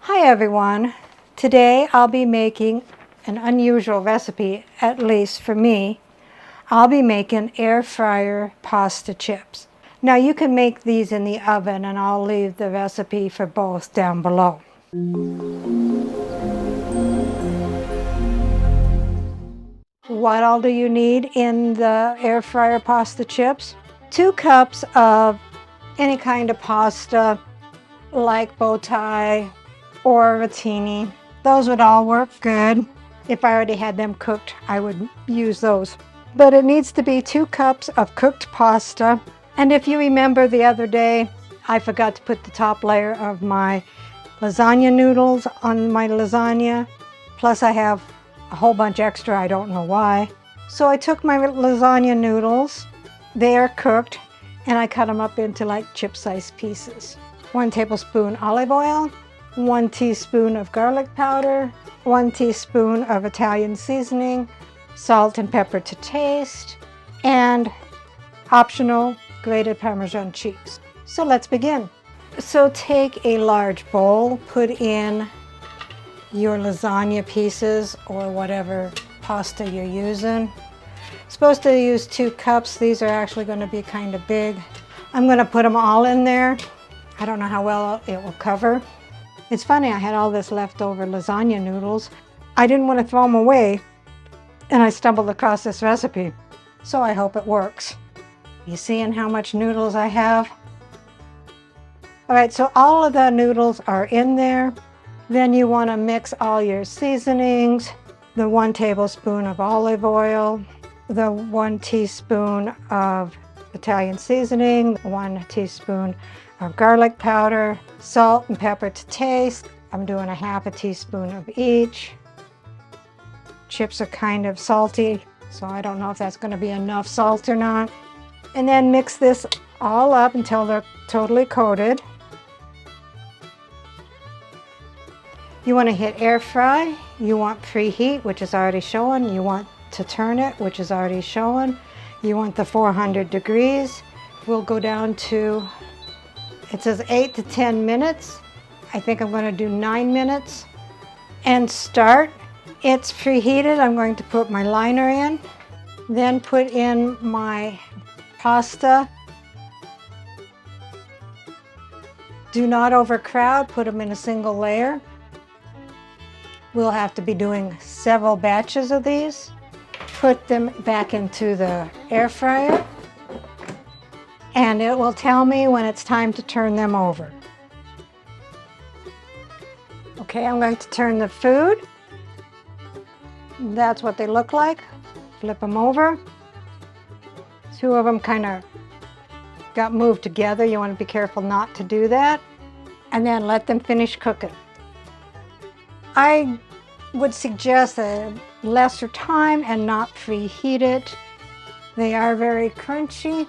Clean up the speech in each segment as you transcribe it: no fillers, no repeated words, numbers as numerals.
Hi everyone. Today I'll be making an unusual recipe, at least for me. I'll be making air fryer pasta chips. Now you can make these in the oven and I'll leave the recipe for both down below. What all do you need in the air fryer pasta chips? 2 cups of any kind of pasta like bow tie or rotini. Those would all work good. If I already had them cooked, I would use those. But it needs to be 2 cups of cooked pasta. And if you remember the other day, I forgot to put the top layer of my lasagna noodles on my lasagna. Plus I have a whole bunch extra, I don't know why. So I took my lasagna noodles, they are cooked, and I cut them up into like chip-sized pieces. 1 tablespoon olive oil, 1 teaspoon of garlic powder, 1 teaspoon of Italian seasoning, salt and pepper to taste, and optional grated Parmesan cheese. So let's begin. So take a large bowl, put in your lasagna pieces or whatever pasta you're using. Supposed to use 2 cups. These are actually going to be kind of big. I'm going to put them all in there. I don't know how well it will cover. It's funny, I had all this leftover lasagna noodles. I didn't want to throw them away, and I stumbled across this recipe. So I hope it works. You seeing how much noodles I have? All right, so all of the noodles are in there. Then you want to mix all your seasonings, the 1 tablespoon of olive oil, the 1 teaspoon of Italian seasoning, 1 teaspoon of garlic powder, salt and pepper to taste. I'm doing a half a teaspoon of each. Chips are kind of salty, so I don't know if that's going to be enough salt or not. And then mix this all up until they're totally coated. You want to hit air fry, you want preheat, which is already showing, you want to turn it, which is already showing, you want the 400 degrees. We'll go down to, it says 8 to 10 minutes. I think I'm going to do 9 minutes. And start. It's preheated. I'm going to put my liner in, then put in my pasta. Do not overcrowd, put them in a single layer. We'll have to be doing several batches of these. Put them back into the air fryer, and it will tell me when it's time to turn them over. Okay, I'm going to turn the food. That's what they look like. Flip them over. 2 of them kind of got moved together. You want to be careful not to do that. And then let them finish cooking. I would suggest a lesser time and not preheat it. They are very crunchy.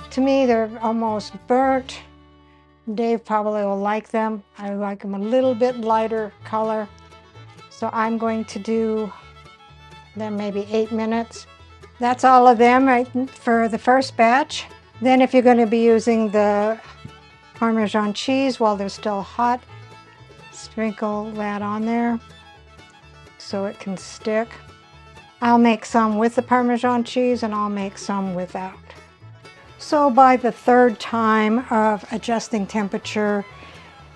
To me, they're almost burnt. Dave probably will like them. I like them a little bit lighter color. So I'm going to do them maybe 8 minutes. That's all of them right for the first batch. Then if you're going to be using the Parmesan cheese while they're still hot, sprinkle that on there so it can stick. I'll make some with the Parmesan cheese and I'll make some without. So by the 3rd time of adjusting temperature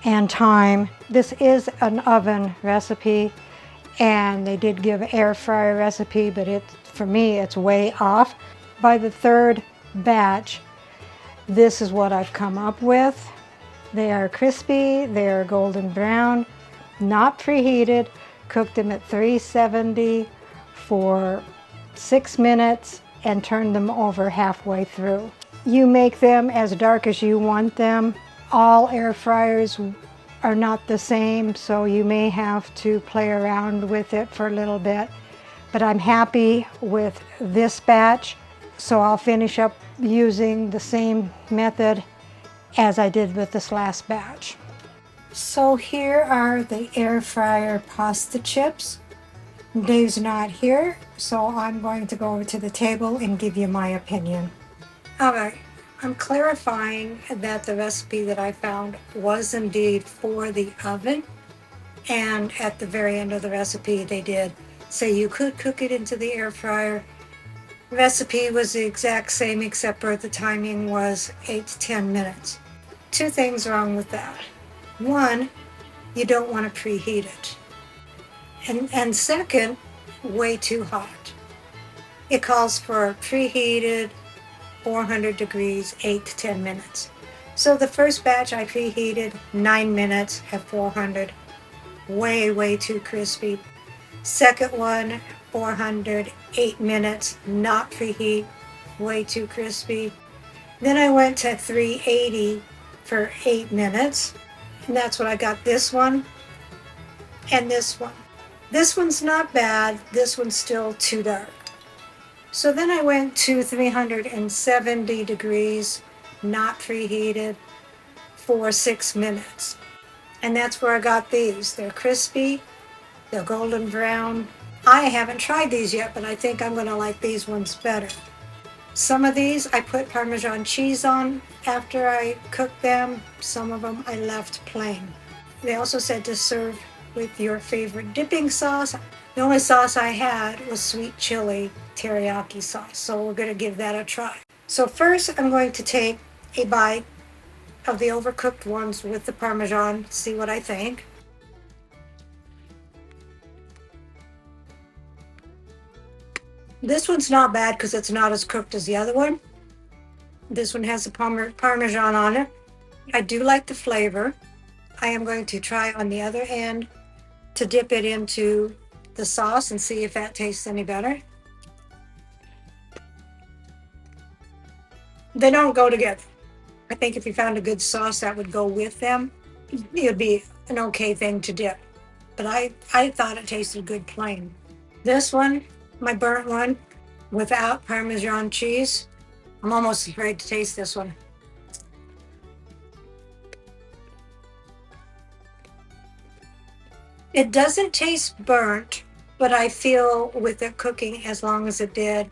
and time, this is an oven recipe, and they did give air fryer recipe, but for me it's way off. By the 3rd batch, this is what I've come up with. They are crispy, they are golden brown, not preheated. Cooked them at 370 for 6 minutes and turned them over halfway through. You make them as dark as you want them. All air fryers are not the same, so you may have to play around with it for a little bit. But I'm happy with this batch, so I'll finish up using the same method as I did with this last batch. So here are the air fryer pasta chips. Dave's not here, so I'm going to go over to the table and give you my opinion. All right, I'm clarifying that the recipe that I found was indeed for the oven. And at the very end of the recipe, they did say you could cook it into the air fryer. Recipe was the exact same, except for the timing was 8 to 10 minutes. Two things wrong with that. One, you don't want to preheat it. And second, way too hot. It calls for preheated 400 degrees, 8 to 10 minutes. So the first batch I preheated 9 minutes at 400, way too crispy. Second one, 400, 8 minutes, not preheat, way too crispy. Then I went to 380 for 8 minutes, and that's what I got, this one and this one. This one's not bad, this one's still too dark. So then I went to 370 degrees, not preheated, for 6 minutes. And that's where I got these. They're crispy, they're golden brown. I haven't tried these yet, but I think I'm gonna like these ones better. Some of these I put Parmesan cheese on after I cooked them. Some of them I left plain. They also said to serve with your favorite dipping sauce. The only sauce I had was sweet chili teriyaki sauce, so we're gonna give that a try. So first I'm going to take a bite of the overcooked ones with the Parmesan, see what I think. This one's not bad because it's not as cooked as the other one. This one has the Parmesan on it. I do like the flavor. I am going to try on the other end to dip it into the sauce and see if that tastes any better. They don't go together. I think if you found a good sauce that would go with them, it would be an okay thing to dip. But I thought it tasted good plain. This one, my burnt one, without Parmesan cheese, I'm almost afraid to taste this one. It doesn't taste burnt, but I feel with it cooking as long as it did,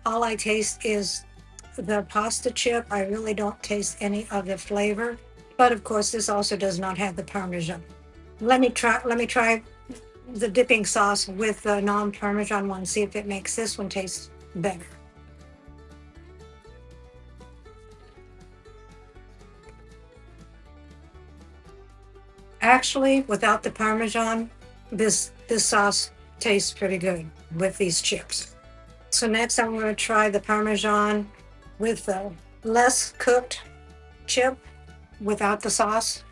all I taste is the pasta chip. I really don't taste any of the flavor. But of course, this also does not have the Parmesan. Let me try the dipping sauce with the non-Parmesan one, see if it makes this one taste better. Actually, without the Parmesan, this sauce tastes pretty good with these chips. So next I'm going to try the Parmesan with the less cooked chip without the sauce.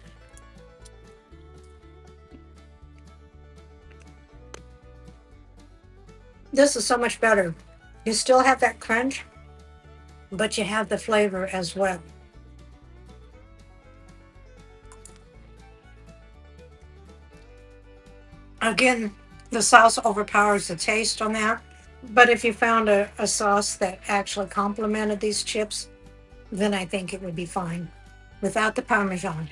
This is so much better. You still have that crunch, but you have the flavor as well. Again, the sauce overpowers the taste on that. But if you found a sauce that actually complemented these chips, then I think it would be fine without the Parmesan.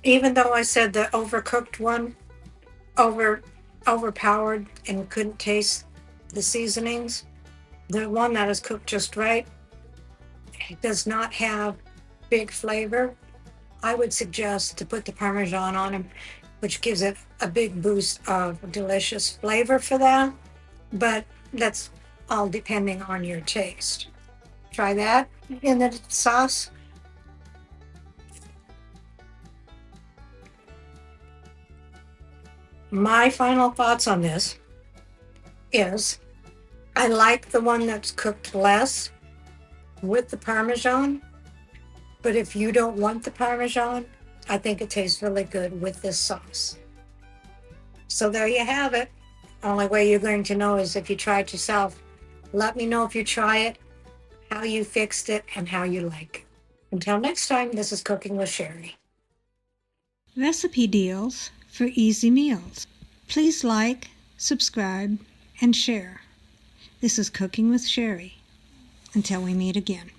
Even though I said the overcooked one overpowered and couldn't taste the seasonings, the one that is cooked just right, it does not have big flavor. I would suggest to put the Parmesan on them, which gives it a big boost of delicious flavor for that. But that's all depending on your taste. Try that in the sauce. My final thoughts on this is I like the one that's cooked less with the Parmesan. But if you don't want the Parmesan, I think it tastes really good with this sauce. So there you have it. Only way you're going to know is if you try it yourself. Let me know if you try it, how you fixed it, and how you like it. Until next time, this is Cooking with Sherry. Recipe deals for easy meals. Please like, subscribe, and share. This is Cooking with Sherry. Until we meet again.